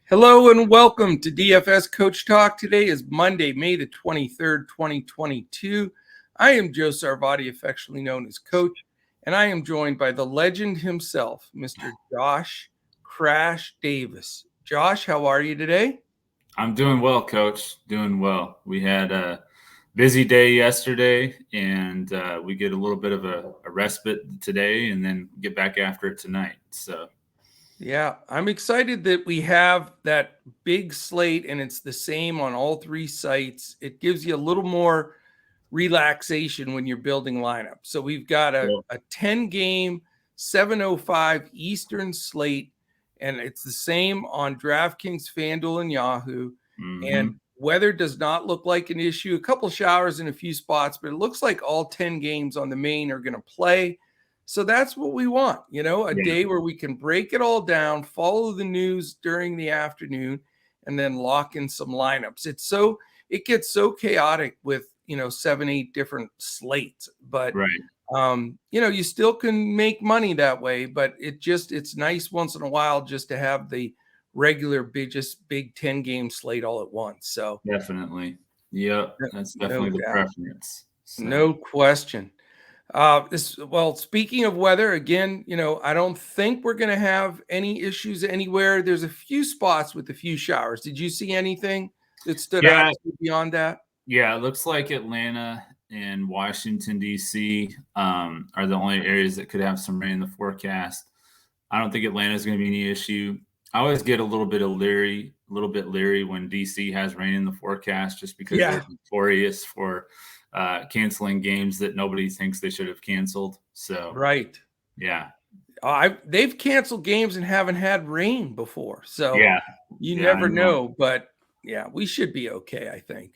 Hello and welcome to DFS Coach Talk. Today is Monday, May the 23rd, 2022. I am Joe Sarvati, affectionately known as Coach, and I am joined by the legend himself, Mr. Josh Crash Davis. Josh, how are you today? I'm doing well, Coach. Doing well. We had a busy day yesterday, and we get a little bit of a respite today, and then get back after it tonight. So, Yeah, I'm excited that we have that big slate and it's the same on all three sites. It gives you a little more relaxation when you're building lineups. So we've got a 10 game 7:05 Eastern slate, and it's the same on Draftkings Fanduel and Yahoo. And weather does not look like an issue. A couple showers in a few spots, but it looks like all 10 games on the main are going to play. So that's what we want, a day where we can break it all down, follow the news during the afternoon, and then lock in some lineups. It gets so chaotic with 7-8 different slates, but you still can make money that way. But it's nice once in a while just to have the regular big 10 game slate all at once. So definitely, that's definitely the preference. So. No question. Speaking of weather, again, I don't think we're going to have any issues anywhere. There's a few spots with a few showers. Did you see anything that stood out beyond that? Yeah, it looks like Atlanta and Washington, D.C. Are the only areas that could have some rain in the forecast. I don't think Atlanta is going to be any issue. I always get a little bit leery when D.C. has rain in the forecast, just because they're notorious for canceling games that nobody thinks they should have canceled. So they've canceled games and haven't had rain before. So you never know. But we should be okay, I think.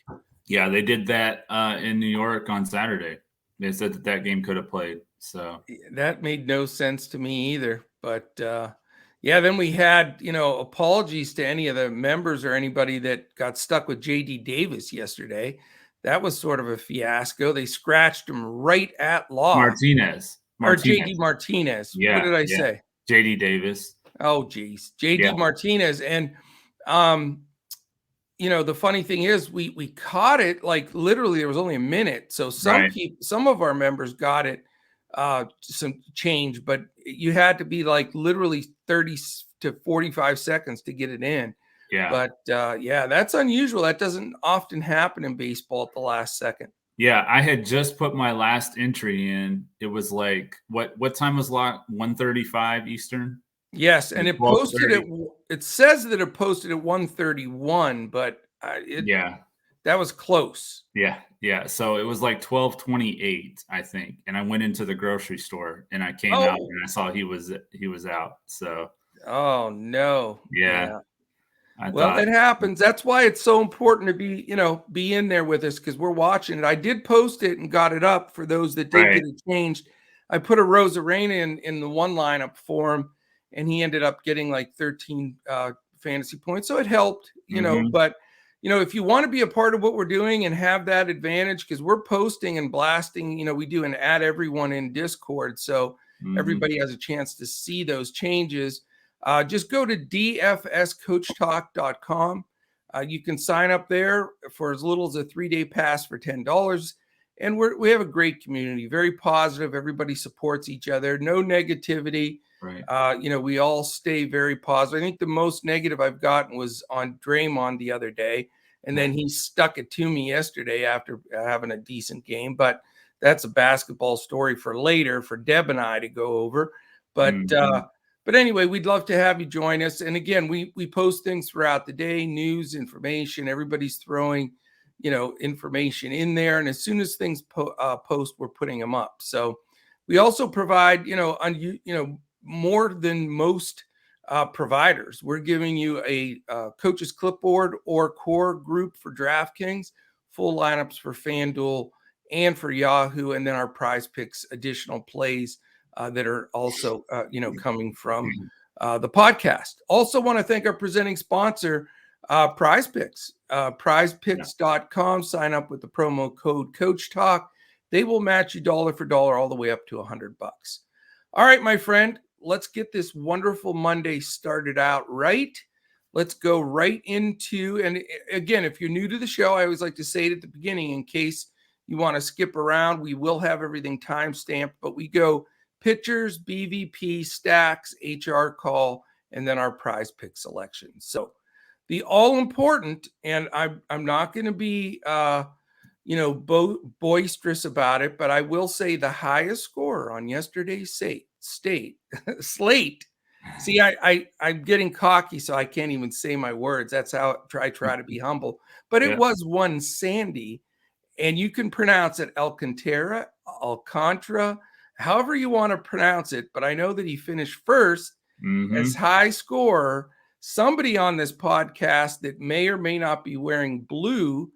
Yeah, they did that in New York on Saturday. They said that game could have played. So that made no sense to me either. But then we had, apologies to any of the members or anybody that got stuck with JD Davis yesterday. That was sort of a fiasco. They scratched him right at lock. Martinez. Or JD Martinez. Yeah, what did I say? JD Davis. Oh, geez. JD Martinez. And, the funny thing is we caught it like literally there was only a minute. So some of our members got it some change, but you had to be like literally 30 to 45 seconds to get it in. Yeah. But that's unusual. That doesn't often happen in baseball at the last second. Yeah, I had just put my last entry in. It was like what time was locked? 1:35 Eastern. Yes, and it posted it. It says that it posted at 1:31, but that was close. Yeah. So it was like 12:28, I think. And I went into the grocery store and I came out and I saw he was out. So oh no. Yeah. It happens. That's why it's so important to be in there with us, because we're watching it. I did post it and got it up for those that did get it changed. I put a Rosarena in the one lineup for him, and he ended up getting like 13 fantasy points. So it helped, but if you want to be a part of what we're doing and have that advantage, because we're posting and blasting, we do an add everyone in Discord. So everybody has a chance to see those changes. Just go to dfscoachtalk.com. You can sign up there for as little as a 3-day pass for $10. And we have a great community, very positive. Everybody supports each other. No negativity. We all stay very positive. I think the most negative I've gotten was on Draymond the other day. And then he stuck it to me yesterday after having a decent game. But that's a basketball story for later for Deb and I to go over. But anyway, we'd love to have you join us. And again, we post things throughout the day, news, information. Everybody's throwing, information in there. And as soon as things post, we're putting them up. So we also provide, more than most providers. We're giving you a coach's clipboard or core group for DraftKings, full lineups for FanDuel and for Yahoo, and then our PrizePicks additional plays that are also, coming from the podcast. Also want to thank our presenting sponsor, PrizePicks. PrizePicks.com. Sign up with the promo code CoachTalk. They will match you dollar for dollar all the way up to $100. All right, my friend, let's get this wonderful Monday started out right. let's go right into, and again, if you're new to the show, I always like to say it at the beginning in case you want to skip around. We will have everything time-stamped, but we go pitchers, BVP, stacks, HR call, and then our prize pick selection. So the all-important, and I'm not going to be boisterous about it, but I will say the highest scorer on yesterday's slate. See, I'm getting cocky, so I can't even say my words. That's how I try to be humble. But it was one Sandy, and you can pronounce it Alcantara, however you want to pronounce it. But I know that he finished first as high scorer. Somebody on this podcast that may or may not be wearing blue,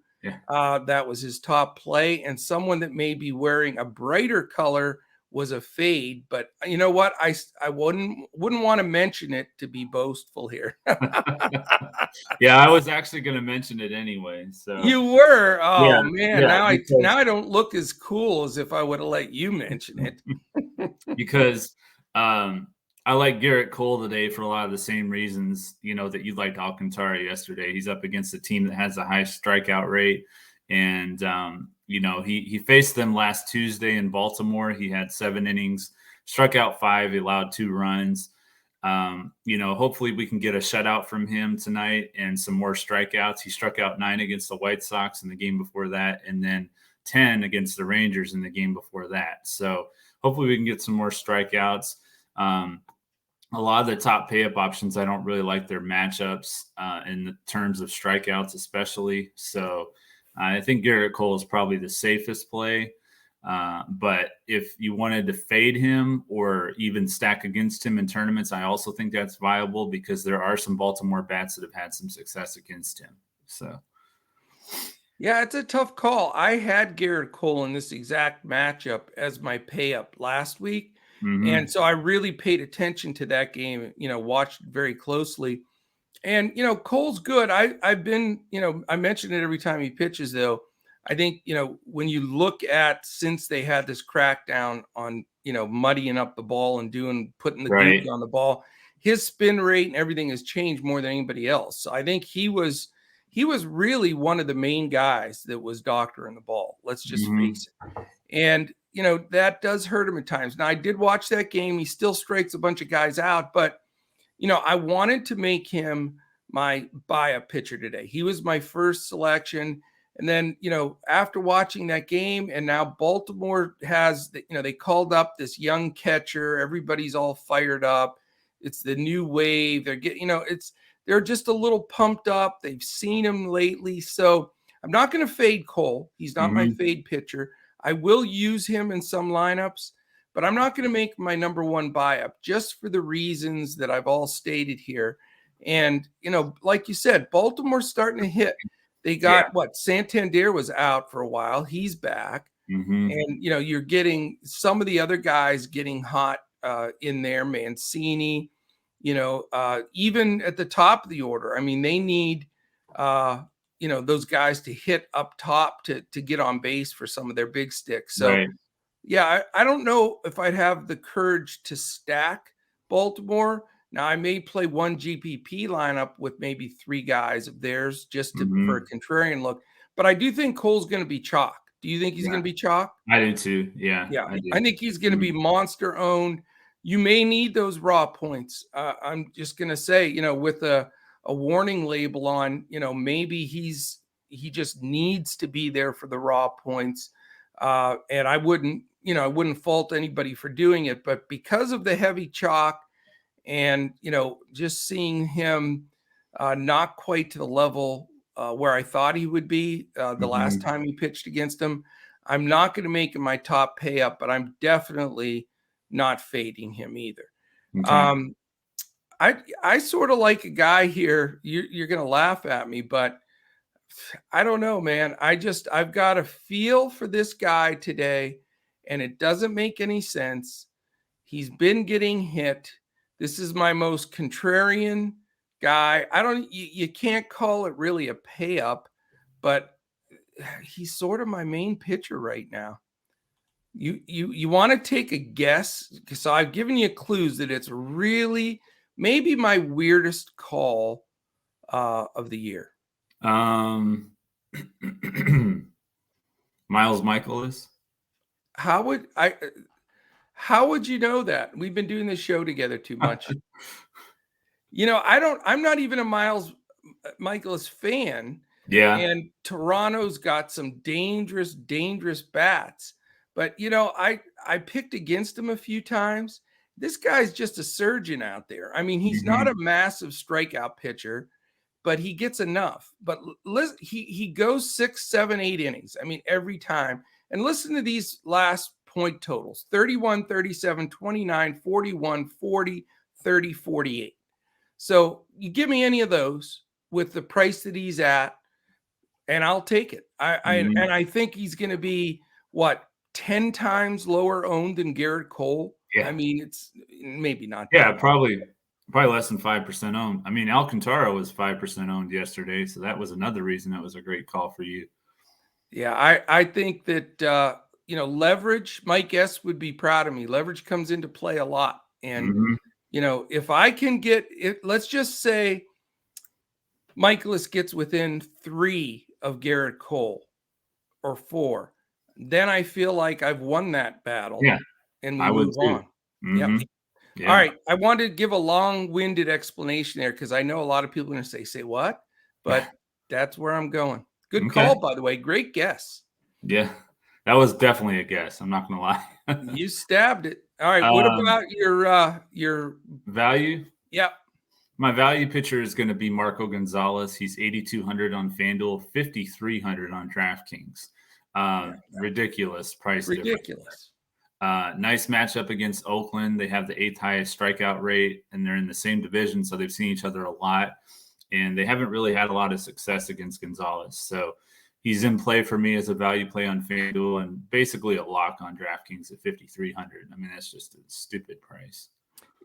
that was his top play, and someone that may be wearing a brighter color was a fade. But you know what? I wouldn't want to mention it to be boastful here. Yeah, I was actually going to mention it anyway. So you were. Oh yeah, man, yeah, now I don't look as cool as if I would have let you mention it. Because I like Garrett Cole today for a lot of the same reasons, that you liked Alcantara yesterday. He's up against a team that has a high strikeout rate. And, he faced them last Tuesday in Baltimore. He had 7 innings, struck out 5, he allowed 2 runs. Hopefully we can get a shutout from him tonight and some more strikeouts. He struck out 9 against the White Sox in the game before that, and then 10 against the Rangers in the game before that. So hopefully we can get some more strikeouts. A lot of the top pay-up options, I don't really like their matchups in the terms of strikeouts, especially. So I think Garrett Cole is probably the safest play. But if you wanted to fade him or even stack against him in tournaments, I also think that's viable because there are some Baltimore bats that have had some success against him. So, yeah, it's a tough call. I had Garrett Cole in this exact matchup as my pay-up last week. And so I really paid attention to that game, watched it very closely. And, Cole's good. I've been, I mention it every time he pitches, though. I think, when you look at since they had this crackdown on, muddying up the ball and putting the goopy on the ball, his spin rate and everything has changed more than anybody else. So I think he was really one of the main guys that was doctoring the ball. Let's just face it. And, that does hurt him at times. Now, I did watch that game. He still strikes a bunch of guys out, but, I wanted to make him my buy-up pitcher today. He was my first selection. And then, after watching that game, and now Baltimore has, they called up this young catcher. Everybody's all fired up. It's the new wave. They're getting, they're just a little pumped up. They've seen him lately. So I'm not going to fade Cole. He's not my fade pitcher. I will use him in some lineups, but I'm not going to make my number one buy-up just for the reasons that I've all stated here. And, like you said, Baltimore's starting to hit. They got Santander was out for a while. He's back. And, you're getting some of the other guys getting hot in there. Mancini, even at the top of the order. I mean, they need, those guys to hit up top to get on base for some of their big sticks. So, I don't know if I'd have the courage to stack Baltimore. Now, I may play one GPP lineup with maybe 3 guys of theirs just for a contrarian look. But I do think Cole's going to be chalk. Do you think he's going to be chalk? I do too. Yeah. I think he's going to be monster owned. You may need those raw points. I'm just going to say, with a warning label on, maybe he just needs to be there for the raw points. And I wouldn't fault anybody for doing it. But because of the heavy chalk, and, just seeing him not quite to the level where I thought he would be the last time he pitched against him, I'm not going to make him my top pay up, but I'm definitely not fading him either. I sort of like a guy here. You're going to laugh at me, but I don't know, man. I've got a feel for this guy today, and it doesn't make any sense. He's been getting hit. This is my most contrarian guy. You can't call it really a pay up, but he's sort of my main pitcher right now. You want to take a guess? So I've given you clues that it's really maybe my weirdest call of the year? Miles Michaelis. How would you know that? We've been doing this show together too much. I'm not even a Miles Michaelis fan. Yeah. And Toronto's got some dangerous bats. But, I picked against him a few times. This guy's just a surgeon out there. I mean, he's not a massive strikeout pitcher, but he gets enough. But listen, he goes 6, 7, 8 innings. I mean, every time. And listen to these last point totals: 31, 37, 29, 41, 40, 30, 48. So you give me any of those with the price that he's at, and I'll take it. I think he's going to be 10 times lower owned than Garrett Cole. Yeah. I mean, it's maybe not. Yeah, probably less than 5% owned. I mean, Alcantara was 5% owned yesterday, so that was another reason that was a great call for you. Yeah, I think that leverage. Mike S would be proud of me. Leverage comes into play a lot, and if I can get it, let's just say Michaelis gets within 3 of Garrett Cole or 4, then I feel like I've won that battle. Yeah, and we move on. Yep. Yeah. All right. I wanted to give a long-winded explanation there because I know a lot of people are going to say what? But that's where I'm going. Good call, by the way. Great guess. Yeah, that was definitely a guess. I'm not going to lie. You stabbed it. All right. What about your value? Yep. My value pitcher is going to be Marco Gonzalez. He's 8,200 on FanDuel, 5,300 on DraftKings. Ridiculous price. Ridiculous. Nice matchup against Oakland. They have the 8th highest strikeout rate, and they're in the same division, so they've seen each other a lot. And they haven't really had a lot of success against Gonzalez. So he's in play for me as a value play on FanDuel and basically a lock on DraftKings at 5,300. I mean, that's just a stupid price.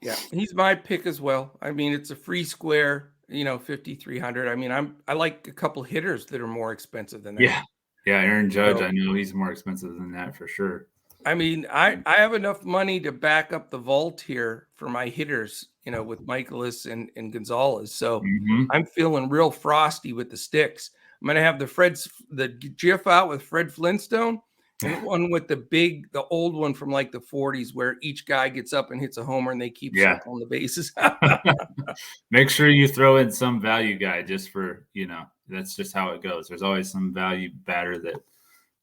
Yeah, he's my pick as well. I mean, it's a free square, 5,300. I mean, I like a couple hitters that are more expensive than that. Yeah. Aaron Judge, so, I know he's more expensive than that for sure. I mean, I have enough money to back up the vault here for my hitters, with Michaelis and Gonzalez. So I'm feeling real frosty with the sticks. I'm going to have the GIF out with Fred Flintstone, and one with the old one from like the 40s where each guy gets up and hits a homer and they keep circling the bases. Make sure you throw in some value guy just for, that's just how it goes. There's always some value batter that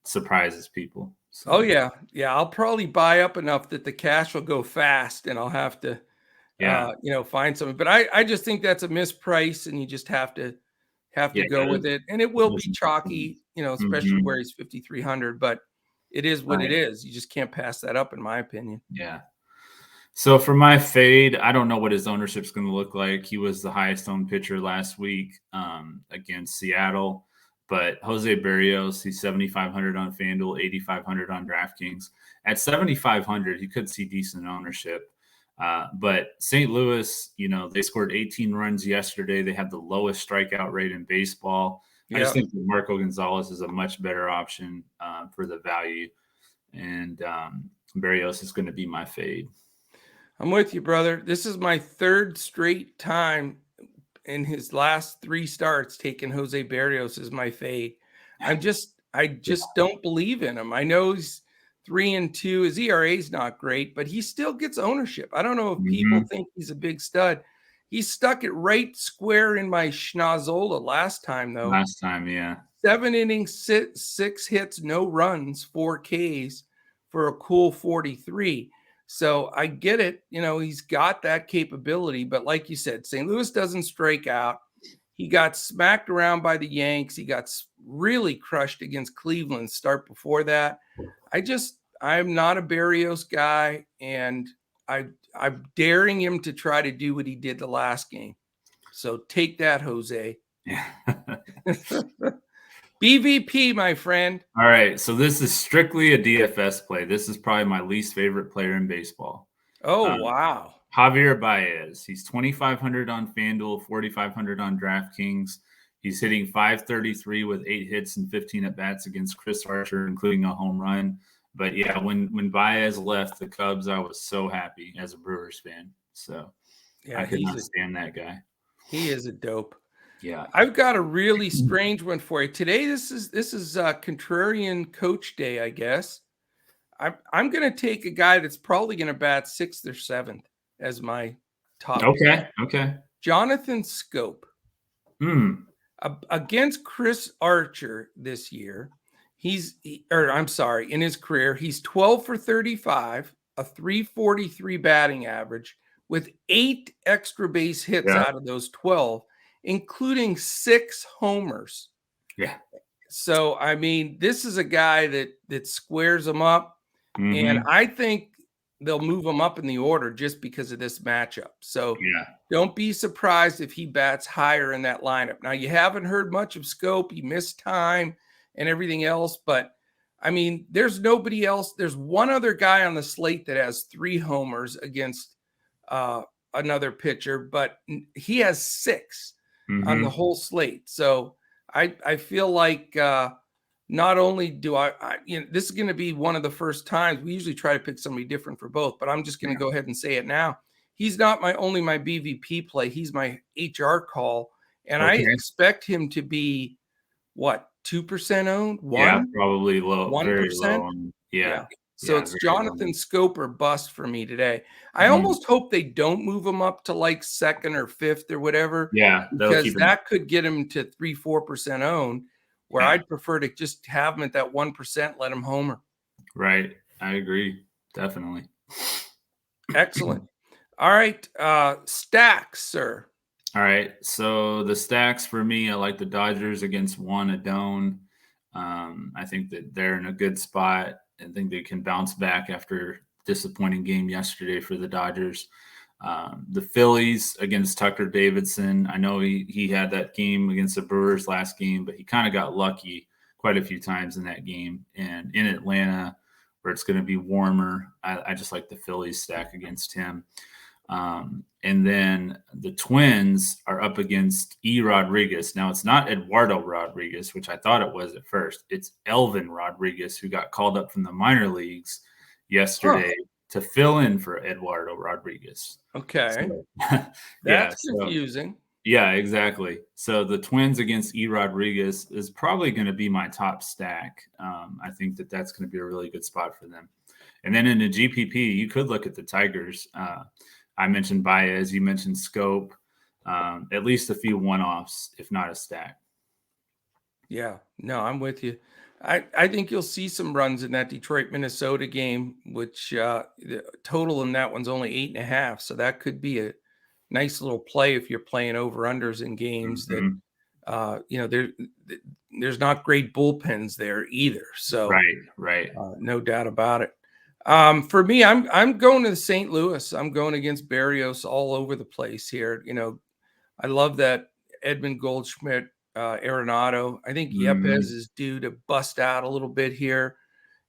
surprises people. So. Oh, yeah. Yeah, I'll probably buy up enough that the cash will go fast and I'll have to, find something. But I just think that's a misprice and you just have to go with it. And it will be chalky, especially where he's 5,300. But it is what it is. You just can't pass that up, in my opinion. Yeah. So for my fade, I don't know what his ownership is going to look like. He was the highest owned pitcher last week against Seattle. But Jose Berrios, he's 7,500 on FanDuel, 8,500 on DraftKings. At 7,500, you could see decent ownership. But St. Louis, they scored 18 runs yesterday. They have the lowest strikeout rate in baseball. I just think that Marco Gonzalez is a much better option for the value. And Berrios is going to be my fade. I'm with you, brother. This is my 3rd straight time in his last 3 starts taking Jose Berrios as my fade. I just don't believe in him. I know he's 3-2. His ERA is not great, but he still gets ownership. I don't know if people think he's a big stud. He stuck it right square in my Schnazzola last time, though. 7 innings, 6 hits, no runs, 4 Ks for a cool 43. So I get it. He's got that capability. But like you said, St. Louis doesn't strike out. He got smacked around by the Yanks. He got really crushed against Cleveland start before that. I'm not a Berrios guy, and I'm daring him to try to do what he did the last game. So take that, Jose. Yeah. BVP, my friend. All right. So this is strictly a DFS play. This is probably my least favorite player in baseball. Oh, wow. Javier Baez. He's 2,500 on FanDuel, 4,500 on DraftKings. He's hitting .533 with 8 hits and 15 at-bats against Chris Archer, including a home run. But, yeah, when Baez left the Cubs, I was so happy as a Brewers fan. So I could not stand that guy. He is a dope. Yeah. I've got a really strange one for you today. This is contrarian coach day, I guess. I'm going to take a guy that's probably going to bat 6th or 7th as my top pick. Okay. Jonathan Scope. Against Chris Archer this year, in his career, he's 12 for 35, a 343 batting average with 8 extra base hits out of those 12, including 6 homers. Yeah. So, I mean, this is a guy that squares them up. And I think they'll move him up in the order just because of this matchup. So don't be surprised if he bats higher in that lineup. Now, you haven't heard much of Scope. He missed time and everything else. But, I mean, there's nobody else. There's one other guy on the slate that has 3 homers against another pitcher, but he has 6 on the whole slate. So I feel like not only do this is going to be one of the first times. We usually try to pick somebody different for both, but I'm just going to go ahead and say it now. He's not only my BVP play. He's my HR call. And I expect him to be, 2% owned? 1? Yeah, probably low. 1%? Very low. Yeah. So it's Jonathan Scope or bust for me today. I almost hope they don't move him up to like 2nd or 5th or whatever. Yeah. Because that could get him to 3-4% owned, where I'd prefer to just have him at that 1%, let him homer. Right. I agree. Definitely. Excellent. All right. Stacks, sir. All right. So the stacks for me, I like the Dodgers against Juan Adon. I think that they're in a good spot. I think they can bounce back after disappointing game yesterday for the Dodgers. The Phillies against Tucker Davidson. I know he had that game against the Brewers last game, but he kind of got lucky quite a few times in that game. And in Atlanta, where it's going to be warmer, I just like the Phillies stack against him. And then the Twins are up against E. Rodriguez. Now, it's not Eduardo Rodriguez, which I thought it was at first. It's Elvin Rodriguez, who got called up from the minor leagues yesterday to fill in for Eduardo Rodriguez. Okay. So, that's confusing. Yeah, exactly. So the Twins against E. Rodriguez is probably going to be my top stack. I think that's going to be a really good spot for them. And then in the GPP, you could look at the Tigers. I mentioned Baez. You mentioned Scope. At least a few one-offs, if not a stack. Yeah. No, I'm with you. I think you'll see some runs in that Detroit-Minnesota game, which the total in that one's only 8.5. So that could be a nice little play if you're playing over-unders in games that, there's not great bullpens there either. So right. No doubt about it. For me, I'm going to St. Louis. I'm going against Berrios all over the place here. I love that Edmund Goldschmidt, Arenado. I think Yepez is due to bust out a little bit here.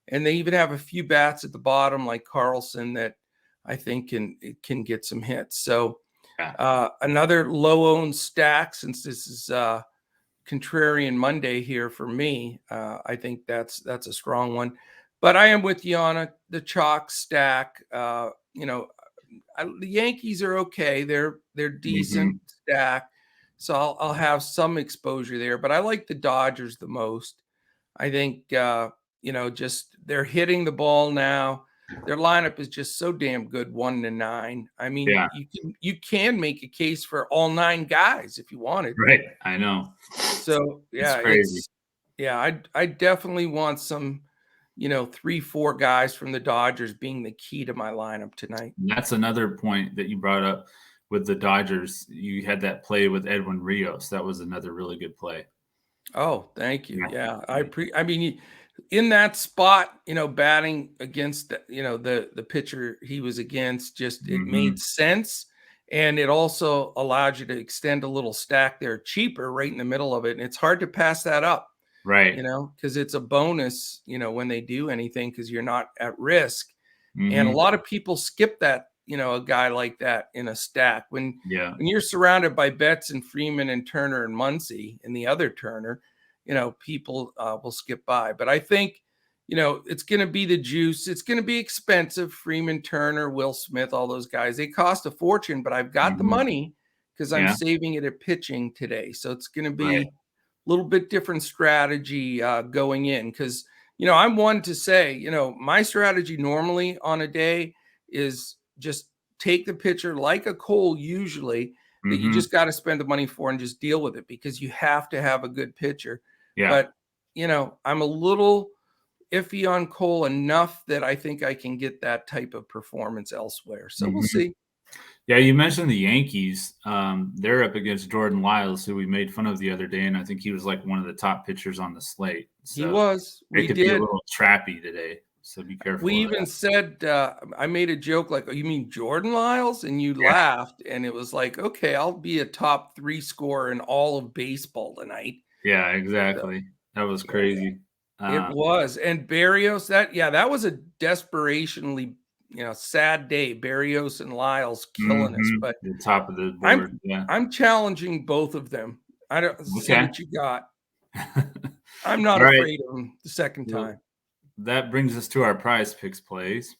And they even have a few bats at the bottom like Carlson that I think can get some hits. So another low-owned stack, since this is contrarian Monday here for me. I think that's a strong one. But I am with you on the chalk stack. The Yankees are okay. They're decent stack. So I'll have some exposure there. But I like the Dodgers the most. I think, just they're hitting the ball now. Their lineup is just so damn good, 1-9. I mean, you can make a case for all 9 guys if you wanted. Right. I know. So, yeah, I definitely want some – 3-4 guys from the Dodgers being the key to my lineup tonight. And that's another point that you brought up with the Dodgers. You had that play with Edwin Rios. That was another really good play. Oh, thank you. Yeah. In that spot, batting against, the pitcher he was against, it made sense. And it also allowed you to extend a little stack there cheaper right in the middle of it. And it's hard to pass that up. Right. Because it's a bonus, when they do anything, because you're not at risk. And a lot of people skip that, a guy like that in a stack. When you're surrounded by Betts and Freeman and Turner and Muncy and the other Turner, people will skip by. But I think, it's going to be the juice. It's going to be expensive. Freeman, Turner, Will Smith, all those guys, they cost a fortune, but I've got the money because I'm saving it at pitching today. So it's going to be a little bit different strategy going in, because, I'm one to say, my strategy normally on a day is just take the pitcher like a Cole usually, that you just got to spend the money for and just deal with it, because you have to have a good pitcher. But, I'm a little iffy on Cole enough that I think I can get that type of performance elsewhere. So we'll see. Yeah, you mentioned the Yankees. They're up against Jordan Lyles, who we made fun of the other day, and I think he was like one of the top pitchers on the slate. So he was. It could be a little trappy today, so be careful. We even said, I made a joke like, "Oh, you mean Jordan Lyles?" And you laughed, and it was like, okay, I'll be a top 3 scorer in all of baseball tonight. Yeah, exactly. So, that was crazy. It was. And Berrios, that was a desperationally sad day. Berrios and Lyles killing us, but the top of the board. I'm challenging both of them. I don't see what you got. I'm not afraid of them the second time. That brings us to our PrizePicks plays.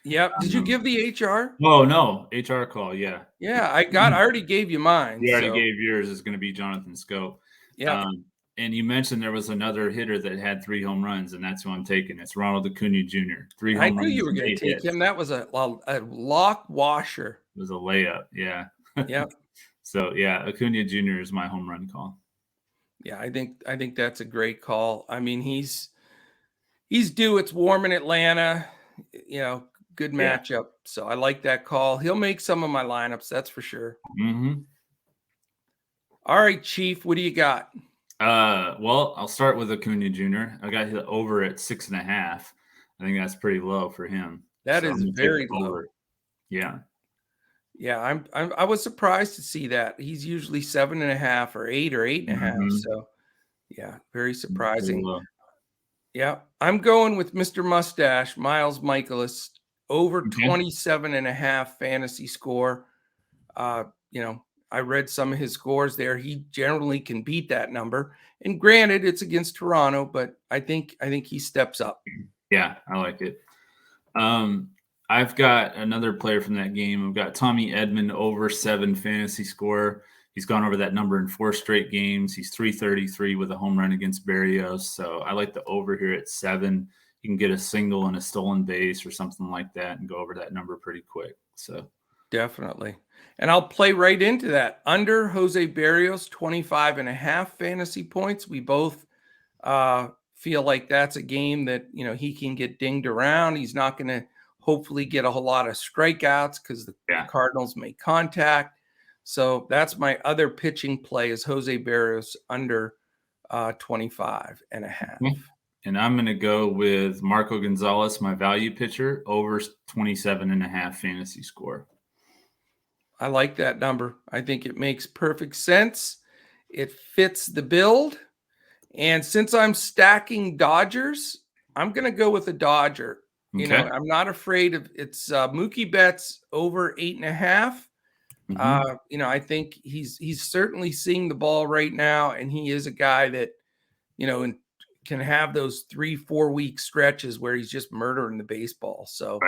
Yep. Did you give the HR? Oh no, HR call. Yeah. Yeah, I already gave you mine. You already gave yours. Is going to be Jonathan Scope. Yeah. And you mentioned there was another hitter that had 3 home runs, and that's who I'm taking. It's Ronald Acuna Jr. 3 home runs. I knew you were going to take him. That was a lock washer. It was a layup. Yeah. Yep. So yeah, Acuna Jr. is my home run call. Yeah, I think that's a great call. I mean, he's due. It's warm in Atlanta. Good matchup. So I like that call. He'll make some of my lineups, that's for sure. All right, Chief, what do you got? Well, I'll start with Acuna Jr. I got hit over at 6.5. I think that's pretty low for him. That is very low. Yeah. Yeah, I was surprised to see that. He's usually 7.5 or 8 or 8.5. So yeah, very surprising. Yeah, I'm going with Mr. Mustache, Miles Michaelis, over 27.5 fantasy score. I read some of his scores there. He generally can beat that number. And granted, it's against Toronto, but I think he steps up. Yeah, I like it. I've got another player from that game. I've got Tommy Edmund over 7 fantasy score. He's gone over that number in 4 straight games. He's 333 with a home run against Berrios. So I like the over here at 7. You can get a single and a stolen base or something like that and go over that number pretty quick. So definitely. And I'll play right into that. Under Jose Berrios, 25.5 fantasy points. We both feel like that's a game that, he can get dinged around. He's not going to hopefully get a whole lot of strikeouts because the Cardinals make contact. So that's my other pitching play is Jose Berrios under 25.5. And I'm going to go with Marco Gonzalez, my value pitcher, over 27.5 fantasy score. I like that number. I think it makes perfect sense. It fits the build. And since I'm stacking Dodgers, I'm going to go with a Dodger. I'm not afraid of it's Mookie Betts over 8.5. I think he's certainly seeing the ball right now, and he is a guy that, can have those 3-4 week stretches where he's just murdering the baseball. So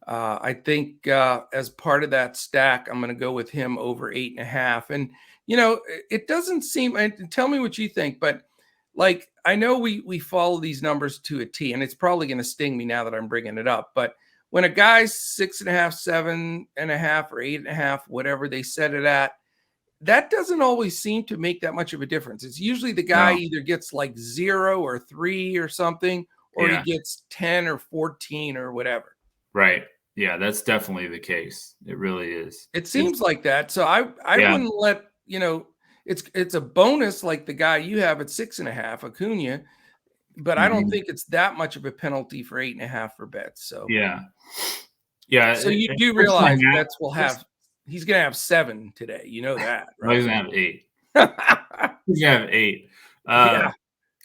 I think as part of that stack, I'm going to go with him over 8.5. And, it doesn't seem, and tell me what you think, but like, I know we follow these numbers to a T, and it's probably going to sting me now that I'm bringing it up, but when a guy's 6.5, 7.5, or 8.5, whatever they set it at, that doesn't always seem to make that much of a difference. It's usually the guy either gets like 0 or 3 or something, or he gets 10 or 14 or whatever. Right. Yeah, that's definitely the case. It really is. It seems like that. So I wouldn't let, it's a bonus like the guy you have at 6.5, Acuna, but I don't think it's that much of a penalty for 8.5 for Betts. So yeah. So you do realize Betts will have. He's going to have 7 today. You know that, right? He's going to have 8. He's going to have 8.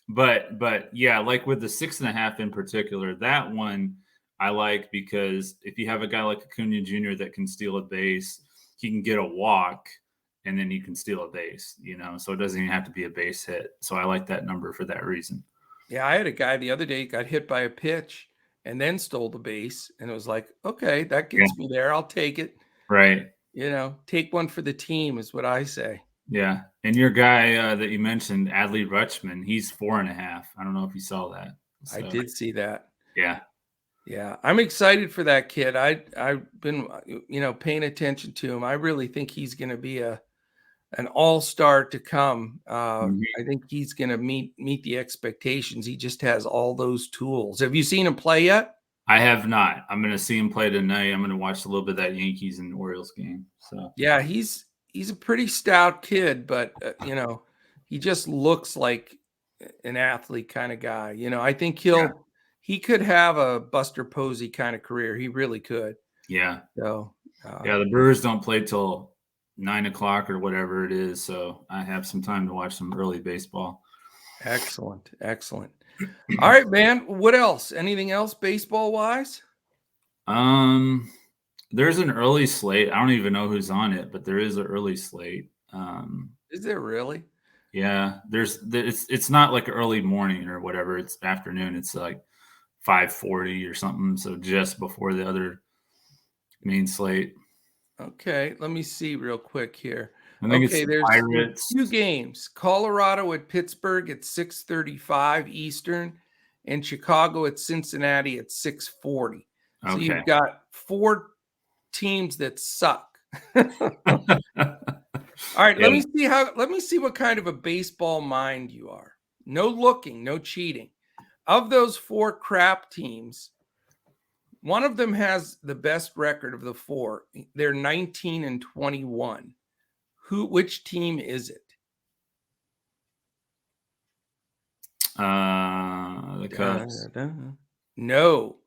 But yeah, like with the 6.5 in particular, that one I like because if you have a guy like Acuna Jr. that can steal a base, he can get a walk and then he can steal a base, so it doesn't even have to be a base hit. So I like that number for that reason. Yeah, I had a guy the other day got hit by a pitch and then stole the base, and it was like, okay, that gets me there. I'll take it. Right. take one for the team is what I say. Yeah. And your guy that you mentioned, Adley Rutschman, he's 4.5. I don't know if you saw that. So, I did see that. Yeah. Yeah. I'm excited for that kid. I've been, paying attention to him. I really think he's going to be an all-star to come. I think he's going to meet the expectations. He just has all those tools. Have you seen him play yet? I have not. I'm going to see him play tonight. I'm going to watch a little bit of that Yankees and Orioles game. So yeah, he's a pretty stout kid, but he just looks like an athlete kind of guy. I think he could have a Buster Posey kind of career. He really could. Yeah. So the Brewers don't play till 9 o'clock or whatever it is, so I have some time to watch some early baseball. Excellent. All right, man. What else? Anything else baseball wise? There's an early slate. I don't even know who's on it, but there is an early slate. Is there really? Yeah, it's not like early morning or whatever. It's afternoon. It's like 5:40 or something. So just before the other main slate. Okay, let me see real quick here. I think there's Pirates. 2 games. Colorado at Pittsburgh at 6:35 Eastern, and Chicago at Cincinnati at 6:40. So you've got 4 teams that suck. All right, let me see what kind of a baseball mind you are. No looking, no cheating. Of those 4 crap teams, one of them has the best record of the 4. They're 19-21. Which team is it? The Cubs. No.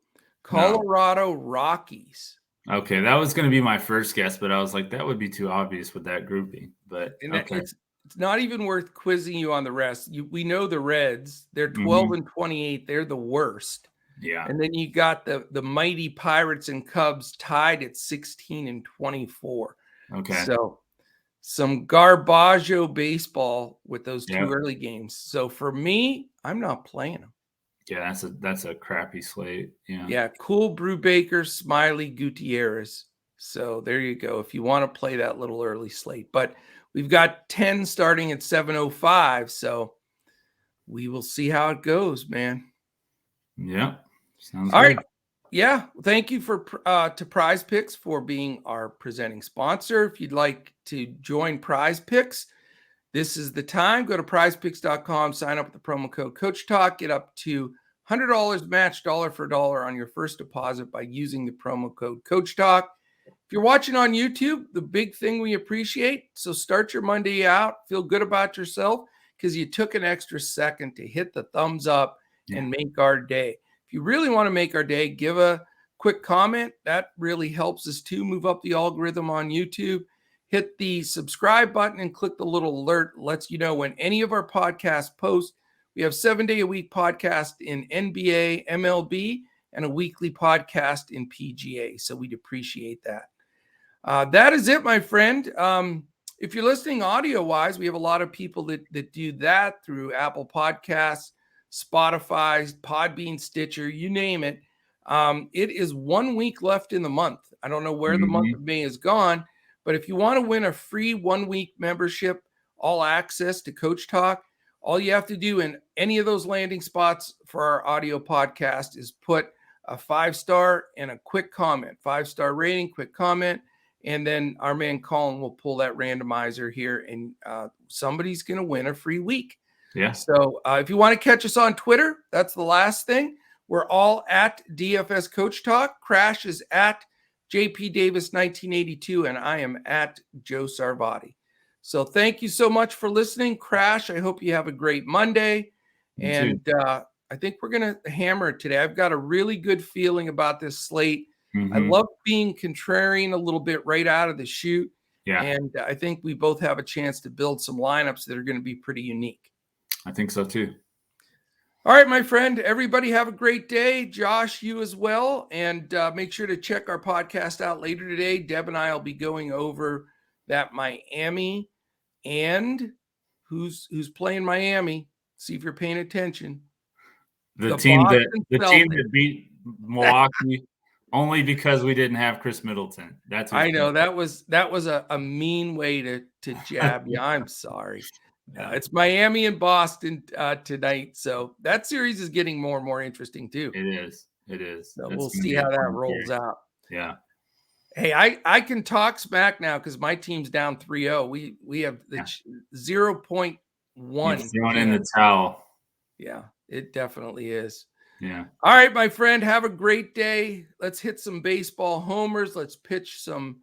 Colorado Rockies. Okay, that was going to be my first guess, but I was like, that would be too obvious with that grouping. But it's not even worth quizzing you on the rest. We know the Reds. They're 12-28. They're the worst. Yeah. And then you got the mighty Pirates and Cubs tied at 16-24. Okay. So some garbaggio baseball with those 2 early games. So for me, I'm not playing them. Yeah, that's a crappy slate. Yeah. Yeah, Cool, Brubaker, Smiley, Gutierrez. So there you go. If you want to play that little early slate, but we've got 10 starting at 7:05. So we will see how it goes, man. Yeah. Sounds all good. Right. Yeah. Thank you to PrizePicks for being our presenting sponsor. If you'd like to join PrizePicks, this is the time. Go to prizepicks.com, sign up with the promo code Coach Talk, get up to $100 matched dollar for dollar on your first deposit by using the promo code Coach Talk. If you're watching on YouTube, the big thing we appreciate, so start your Monday out, feel good about yourself because you took an extra second to hit the thumbs up and make our day. If you really want to make our day, give a quick comment. That really helps us to move up the algorithm on YouTube. Hit the subscribe button and click the little alert. Lets you know when any of our podcasts post. We have 7-day-a-week podcast in NBA, MLB, and a weekly podcast in PGA. So we'd appreciate that. That is it, my friend. If you're listening audio-wise, we have a lot of people that do that through Apple Podcasts, Spotify, Podbean, Stitcher, you name it. It is 1 week left in the month. I don't know where the month of May is gone, but if you want to win a free 1-week membership, all access to Coach Talk, all you have to do in any of those landing spots for our audio podcast is put a 5-star and a quick comment, 5-star rating, quick comment. And then our man Colin will pull that randomizer here and somebody's going to win a free week. Yeah. So if you want to catch us on Twitter, that's the last thing. We're all at DFS Coach Talk. Crash is at JP Davis 1982, and I am at Joe Sarvati. So thank you so much for listening, Crash. I hope you have a great Monday. And I think we're going to hammer it today. I've got a really good feeling about this slate. I love being contrarian a little bit right out of the chute. Yeah. And I think we both have a chance to build some lineups that are going to be pretty unique. I think so too. All right, my friend, everybody have a great day. Josh, you as well. And make sure to check our podcast out later today. Deb and I will be going over that Miami and who's playing Miami. See if you're paying attention. The team that beat Milwaukee Only because we didn't have Chris Middleton. That's what I know that was a mean way to jab you. I'm sorry. Yeah. It's Miami and Boston tonight, so that series is getting more and more interesting too. It is. So we'll see how that rolls out. Yeah. Hey, I can talk smack now because my team's down 3-0. We have the 0.1. You've thrown in the towel. Yeah, it definitely is. Yeah. All right, my friend, have a great day. Let's hit some baseball homers. Let's pitch some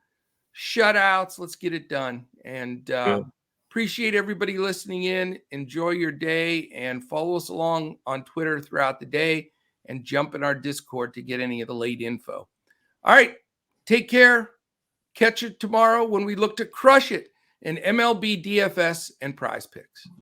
shutouts. Let's get it done. And appreciate everybody listening in. Enjoy your day and follow us along on Twitter throughout the day and jump in our Discord to get any of the late info. All right, take care. Catch it tomorrow when we look to crush it in MLB DFS and PrizePicks.